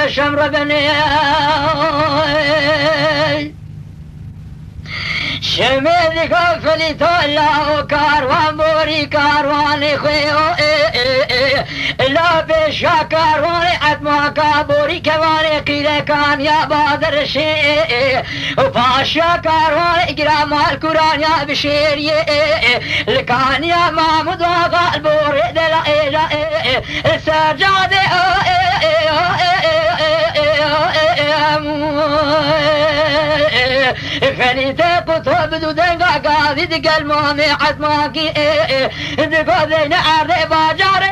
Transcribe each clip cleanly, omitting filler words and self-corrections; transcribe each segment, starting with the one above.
شمر بني شميل قفلي تولا كاروان بوري كاروان خيو لا بشا كاروان عدما كابوري كواني قيل كان يا بادر شيء وباشا كاروان اقرام القران يا بشير لكان يا محمود وغال بوري دلا السجاد فنيتك وتبدو دنقا قاضي دق المامي حتماكي دقو ذين عرضي باجاري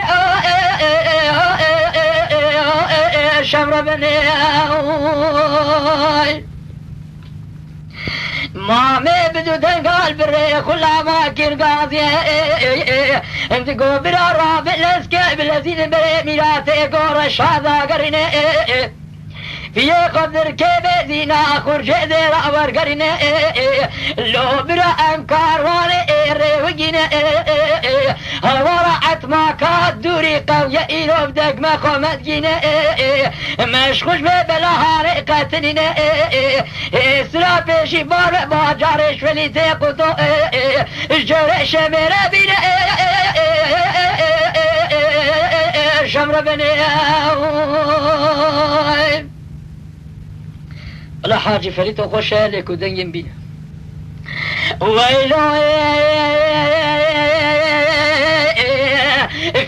شمر بني مامي بدو دنقا البري كلها ما كير قاضي انت قو برا رابع لسكي بالذين بري ميلاتي قورش هذا قريني في قدر كيف زينا خرج ذي رأور قرنا لو برا أنكار وانا روجنا ورعت ما كاد دوري قوية إيرو بدق ما قمت جينا مشخوش ببلا هاري قتلنا سلا بيشي بار باجارش فلي تيقوتو جرش مرا بينا شمر بني لا حاجة فريتو خوشة لك ودنجن بينا ويلو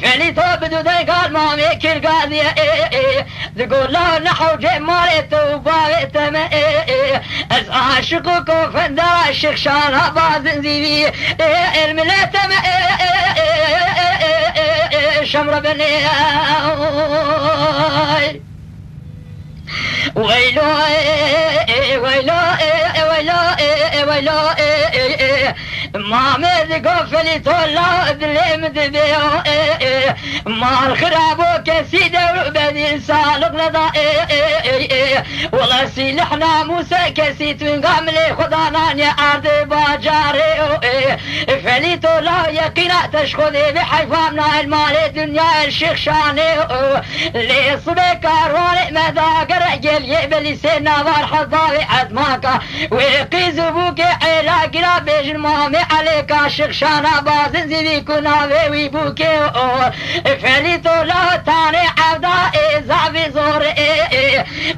فريتو بدو دنقال مامي كيرقاضي تقول له نحو جمالي توباغي تما از عاشقك وفندر الشخشان بازن زيبي الملاتم شمر بني ويلو ويلو ويلو ويلو ما مذقو فلي طلع ذليم ذبيو ما الخرابو كسيدة بدي سالق لضا والله سيلحنا موسى كسيت ونقام لي خضانان يا أرض باجاري فلي طلع يقينا تشخذي بحيفامنا المال الدنيا الشيخ شاني لي صبي كاروني مذاقر رجل يبلي سينا فرحة ضاوي عدماكا ويقيز بوكي علاقنا بيج المامي عليك شخشانا بازن زيبي كنا ويبوكي فليتو لا تاني عبدا زعبي زور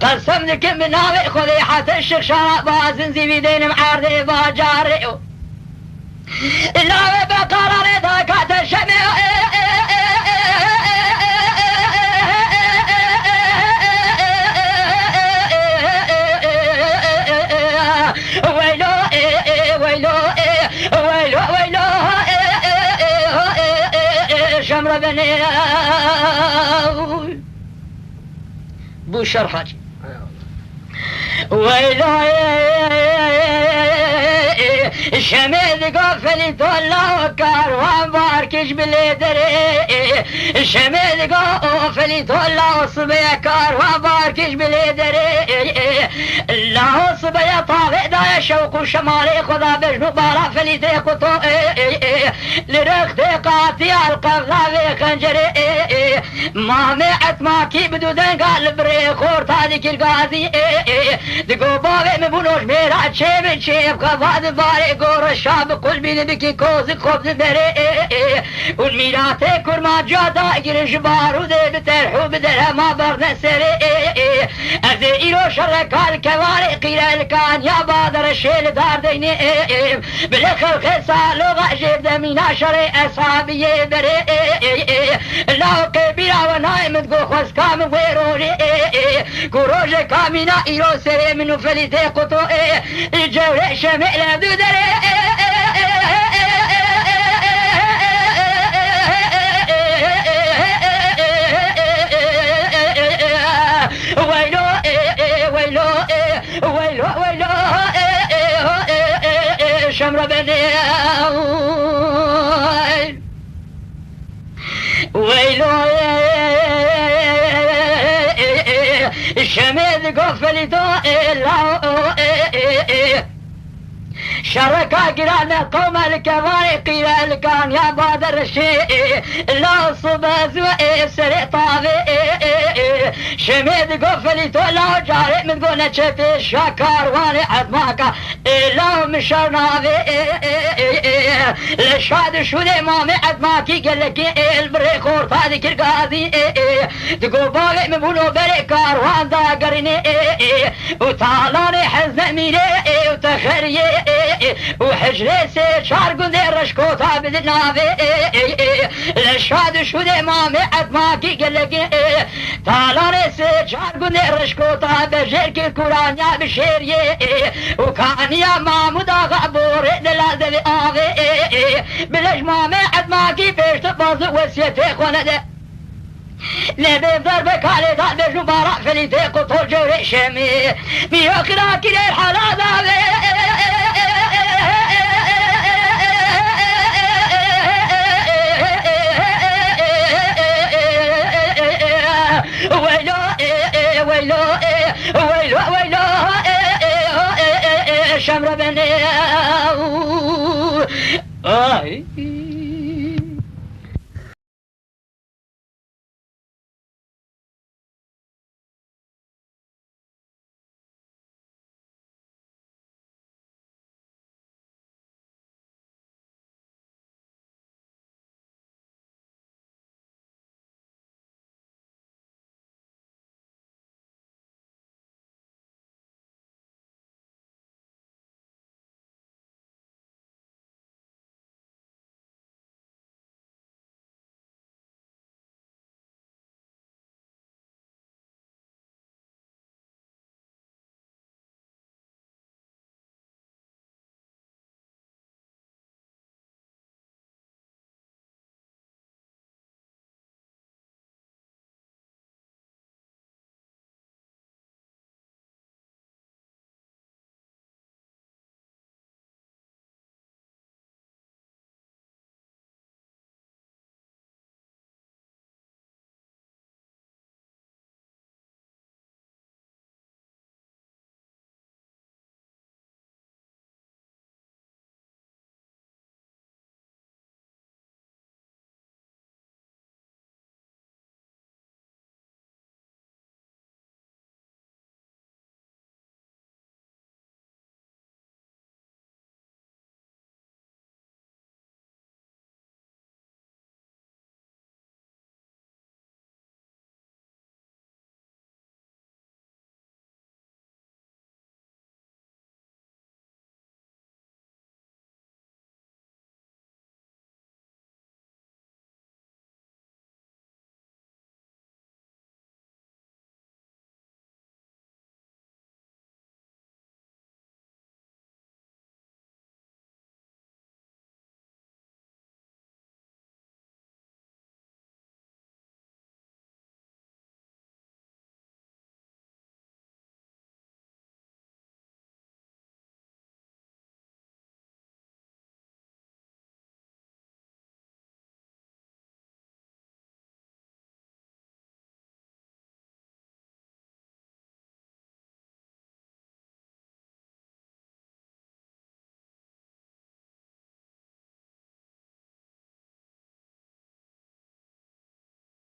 قسم لك مناوي خذي حتى الشخشانا بازن زيبي دين معارضي باجاري لا بقرار ذاك تشمي شمر بني بو شرحاجي ويلو شميل قفل طلع كاروان باركش بالدري شميل قفل طلع صبيا كاروان باركش بالدري لا صبيا طاغي دا شوق شمالي خدا بجنو بارا فلي تيقطو لرخت قاطي القفلا خنجري ما ميعت ماكي بدو دنقال بري خورت هذيك القاضي دقو بابي مبونوش ميرات شيب شيب خفاد باري قور الشاب قلبي بكي كوز خبز دري والميراتي كرما جادا يرش بارو دي بترحو بدرها ما برنا سري ازي ايرو شرك الكواري قيل الكان يا بادر الشيل دار ديني بالاخر خسالو غاجب دمينا شري اصحابي بري لاو كبيرا ونايم تقو خوز كام ويروري كروج كامينا ايرو سري منو فليتي قطو الجوري شمئل دو دري شمر بني ويلو شميد قفل دو شركا قران قوم الكبار قيل الكان يا بادر الشيء لا صباز وإسر طاغي شميد قفلي تولا جاري من قولنا شفي شكار واني عدماكا إلا مشرناوي لشاد شو دي مامي عدماكي قال لك البري خور هذه كرقاذي تقول باغي من بولو بري كاروان دا قرني وطالاني حزن ميني وتخري وحجري سير شار قندي رشكوتا بدنافي لشاد شو دي مامي عدماكي قال لك طالاني سير شار قندي رشكوتا بجيركي الكورانيا بشيري وكان يا مامودا غبور دلازي آغي بلش مامي عدماكي بيش تبازي وسيتي خونده نبي ضربك علي ضال بجو بارع فليتي قطول جوري شمي ميوكرا كده الحلال ويلو ويلو ويلو ويلو شمر بني